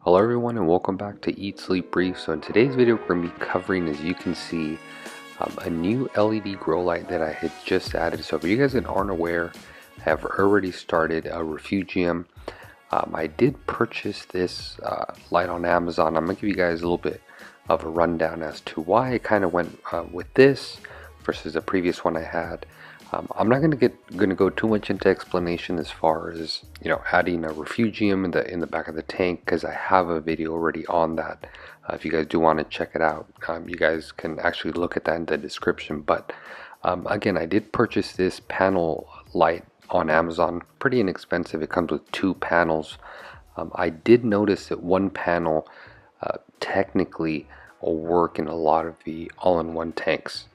Hello everyone and welcome back to Eat Sleep Brief. So in today's video we're going to be covering, as you can see, a new LED grow light that I had just added. So for you guys that aren't aware, I have already started a refugium. I did purchase this light on Amazon. I'm going to give you guys a little bit of a rundown as to why I kind of went with this versus the previous one I had. I'm not going to go too much into explanation as far as adding a refugium in the back of the tank, because I have a video already on that. If you guys do want to check it out, you guys can actually look at that in the description. But again, I did purchase this panel light on Amazon, pretty inexpensive. It comes with two panels. I did notice that one panel technically will work in a lot of the all-in-one tanks.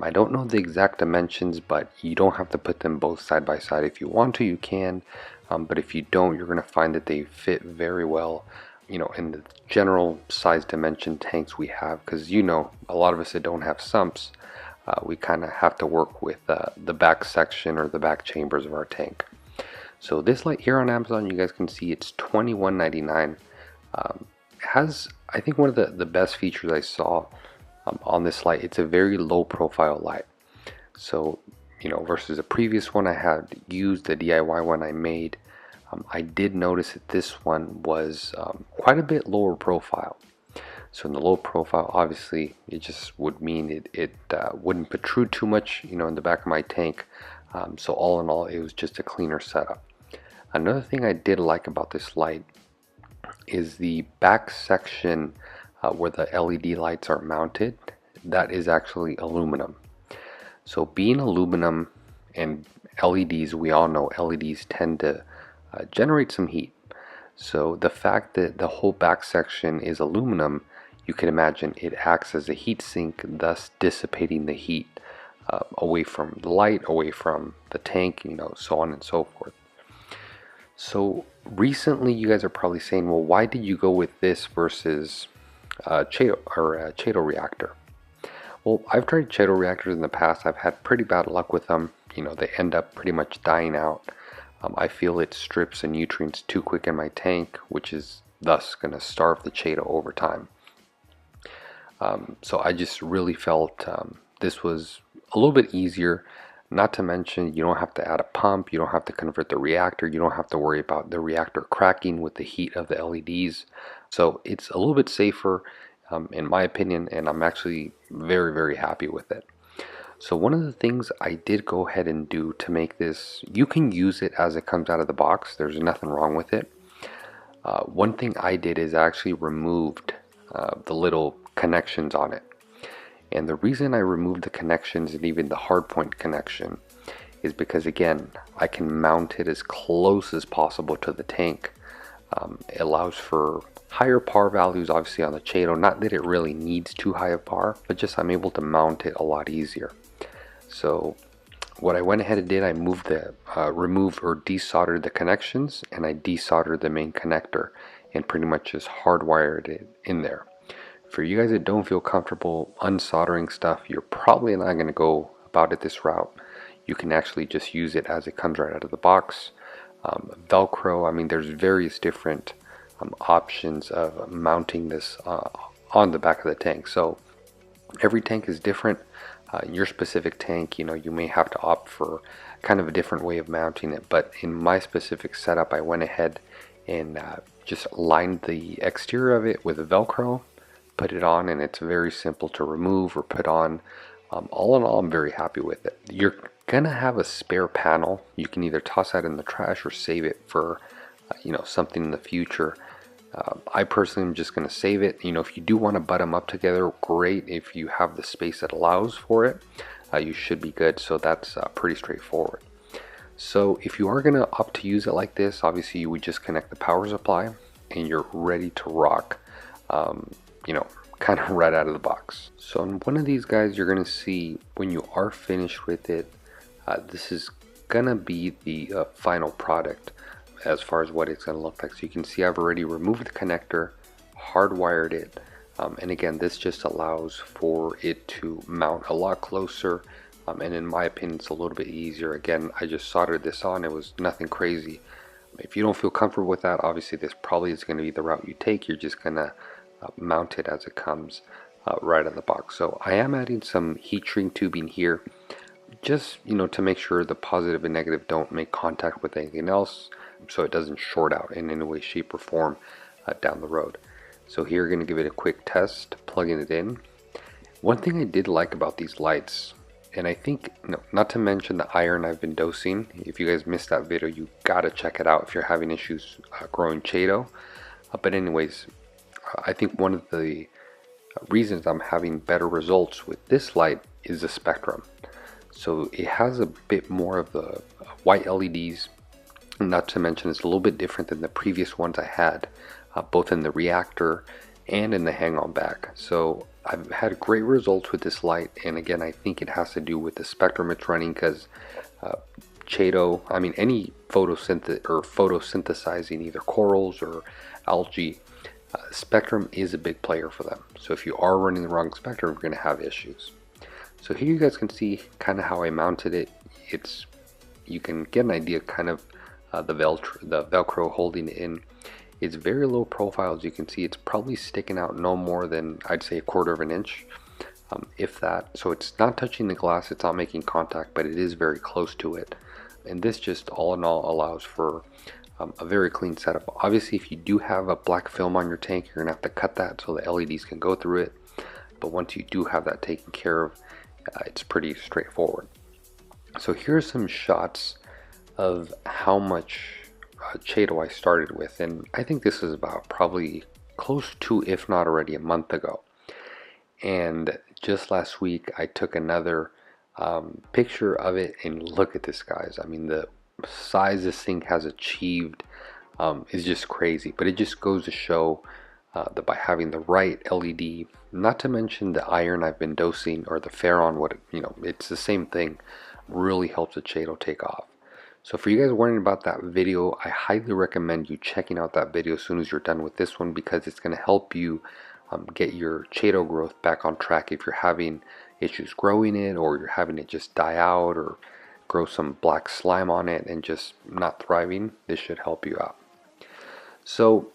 I don't know the exact dimensions, but you don't have to put them both side by side. If you want to, you can, but if you don't, you're going to find that they fit very well, in the general size dimension tanks we have, because a lot of us that don't have sumps, we kind of have to work with the back section or the back chambers of our tank. So this light here on Amazon, you guys can see it's $21.99. Has, I think, one of the best features I saw on this light. It's a very low profile light, so versus the previous one I had used, the DIY one I made, I did notice that this one was quite a bit lower profile. So in the low profile, obviously it just would mean it wouldn't protrude too much in the back of my tank. So all in all, it was just a cleaner setup. Another thing I did like about this light is the back section where the LED lights are mounted. That is actually aluminum. So being aluminum and LEDs, we all know LEDs tend to generate some heat. So the fact that the whole back section is aluminum, you can imagine it acts as a heat sink, thus dissipating the heat away from the light, away from the tank, so on and so forth. So recently you guys are probably saying, well, why did you go with this versus Chaeto or Chaeto reactor? Well, I've tried Chaeto reactors in the past. I've had pretty bad luck with them. They end up pretty much dying out. I feel it strips the nutrients too quick in my tank, which is thus going to starve the Chaeto over time. So I just really felt this was a little bit easier. Not to mention, you don't have to add a pump, you don't have to convert the reactor, you don't have to worry about the reactor cracking with the heat of the LEDs. So it's a little bit safer, in my opinion, and I'm actually very, very happy with it. So one of the things I did go ahead and do to make this, you can use it as it comes out of the box, there's nothing wrong with it. One thing I did is I actually removed the little connections on it. And the reason I removed the connections and even the hardpoint connection is because, again, I can mount it as close as possible to the tank. It allows for higher par values, obviously, on the Chaeto. Not that it really needs too high of par, but just I'm able to mount it a lot easier. So what I went ahead and did, I removed or desoldered the connections, and I desoldered the main connector and pretty much just hardwired it in there. For you guys that don't feel comfortable unsoldering stuff, you're probably not going to go about it this route. You can actually just use it as it comes right out of the box. Velcro, I mean, there's various different options of mounting this on the back of the tank. So every tank is different. In your specific tank, you may have to opt for kind of a different way of mounting it. But in my specific setup, I went ahead and just lined the exterior of it with Velcro, put it on, and it's very simple to remove or put on. All in all, I'm very happy with it. You're gonna have a spare panel. You can either toss that in the trash or save it for something in the future. I personally am just going to save it. If you do want to butt them up together, great. If you have the space that allows for it, you should be good. So that's pretty straightforward. So if you are going to opt to use it like this, obviously you would just connect the power supply and you're ready to rock, kind of right out of the box. So on one of these guys, you're going to see when you are finished with it, this is going to be the final product as far as what it's going to look like. So you can see I've already removed the connector, hardwired it, and again, this just allows for it to mount a lot closer, and in my opinion, it's a little bit easier. Again, I just soldered this on. It was nothing crazy, If you don't feel comfortable with that, obviously this probably is going to be the route you take. You're just going to mount it as it comes right in the box. So I am adding some heat shrink tubing here, just to make sure the positive and negative don't make contact with anything else, so it doesn't short out in any way, shape, or form down the road. So here we're going to give it a quick test, plugging it in. One thing I did like about these lights, and I think, not to mention the iron I've been dosing. If you guys missed that video, you gotta check it out if you're having issues growing Chaeto. But anyways, I think one of the reasons I'm having better results with this light is the spectrum. So it has a bit more of the white LEDs, not to mention it's a little bit different than the previous ones I had, both in the reactor and in the hang-on back. So I've had great results with this light, and again, I think it has to do with the spectrum it's running, because Chaeto, I mean any photosynthesizing either corals or algae, spectrum is a big player for them. So if you are running the wrong spectrum, you're going to have issues. So here you guys can see kind of how I mounted it. You can get an idea kind of the Velcro holding it in. It's very low profile, as you can see. It's probably sticking out no more than, I'd say, 1/4 of an inch, if that. So it's not touching the glass, it's not making contact, but it is very close to it. And this just all in all allows for a very clean setup. Obviously, if you do have a black film on your tank, you're gonna have to cut that so the LEDs can go through it. But once you do have that taken care of, it's pretty straightforward. So here's some shots of how much Chaeto I started with, and I think this is about probably close to, if not already, a month ago. And just last week I took another picture of it, and look at this, guys. I mean, the size this thing has achieved is just crazy. But it just goes to show that by having the right LED, not to mention the iron I've been dosing, or the ferron, it's the same thing, really helps the Chaeto take off. So for you guys wondering about that video, I highly recommend you checking out that video as soon as you're done with this one, because it's going to help you get your Chaeto growth back on track. If you're having issues growing it, or you're having it just die out or grow some black slime on it and just not thriving, this should help you out. So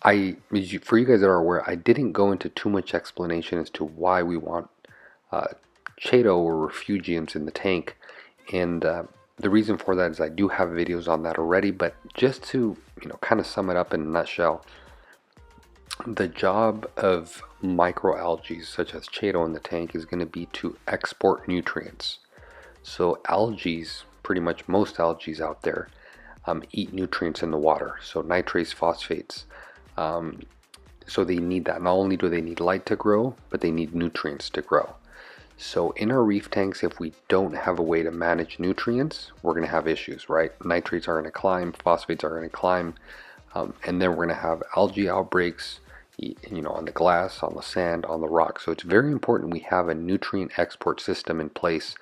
for you guys that are aware, I didn't go into too much explanation as to why we want Chaeto or refugiums in the tank, and the reason for that is I do have videos on that already. But just to kind of sum it up in a nutshell, the job of microalgae such as Chaeto in the tank is going to be to export nutrients. So algae, pretty much most algae out there, eat nutrients in the water, so nitrates, phosphates. So they need that. Not only do they need light to grow, but they need nutrients to grow. So in our reef tanks, if we don't have a way to manage nutrients, we're going to have issues, right? Nitrates are going to climb, phosphates are going to climb, and then we're going to have algae outbreaks, on the glass, on the sand, on the rock. So it's very important we have a nutrient export system in place,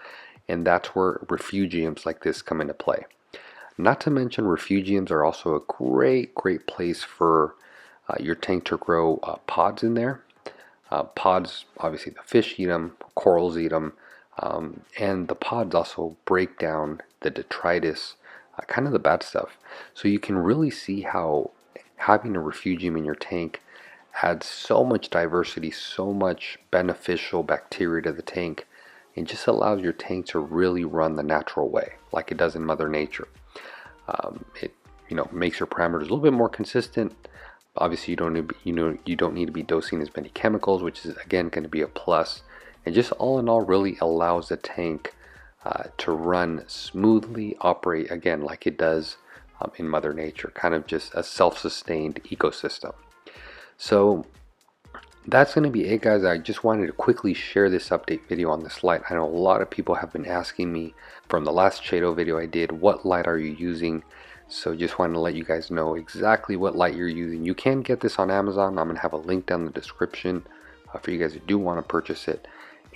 and that's where refugiums like this come into play. Not to mention, refugiums are also a great place for your tank to grow pods in there. Pods, obviously the fish eat them, corals eat them, and the pods also break down the detritus, kind of the bad stuff. So you can really see how having a refugium in your tank adds so much diversity, so much beneficial bacteria to the tank, and just allows your tank to really run the natural way, like it does in Mother Nature. It makes your parameters a little bit more consistent. Obviously, you don't need to be dosing as many chemicals, which is again going to be a plus. And just all in all, really allows the tank to run smoothly, operate again like it does in Mother Nature, kind of just a self-sustained ecosystem. So that's going to be it, guys. I just wanted to quickly share this update video on this light. I know a lot of people have been asking me from the last Chaeto video I did, what light are you using? So just wanted to let you guys know exactly what light you're using. You can get this on Amazon. I'm going to have a link down in the description for you guys who do want to purchase it.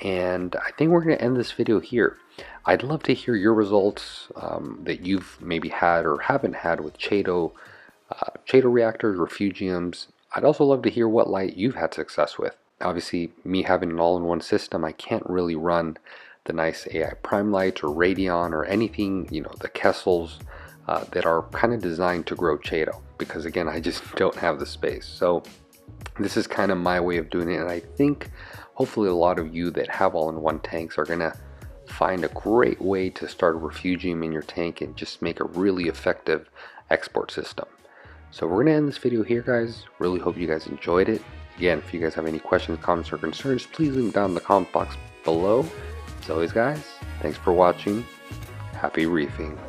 And I think we're going to end this video here. I'd love to hear your results that you've maybe had or haven't had with Chaeto reactors, refugiums. I'd also love to hear what light you've had success with. Obviously, me having an all-in-one system, I can't really run the nice AI Prime lights or Radion or anything, the Kessels. that are kind of designed to grow Chaeto, because again, I just don't have the space. So this is kind of my way of doing it, and I think hopefully a lot of you that have all-in-one tanks are gonna find a great way to start a refugium in your tank and just make a really effective export system. So we're gonna end this video here, guys. Really hope you guys enjoyed it. Again, if you guys have any questions, comments, or concerns, please leave them down in the comment box below. As always, guys, thanks for watching. Happy reefing.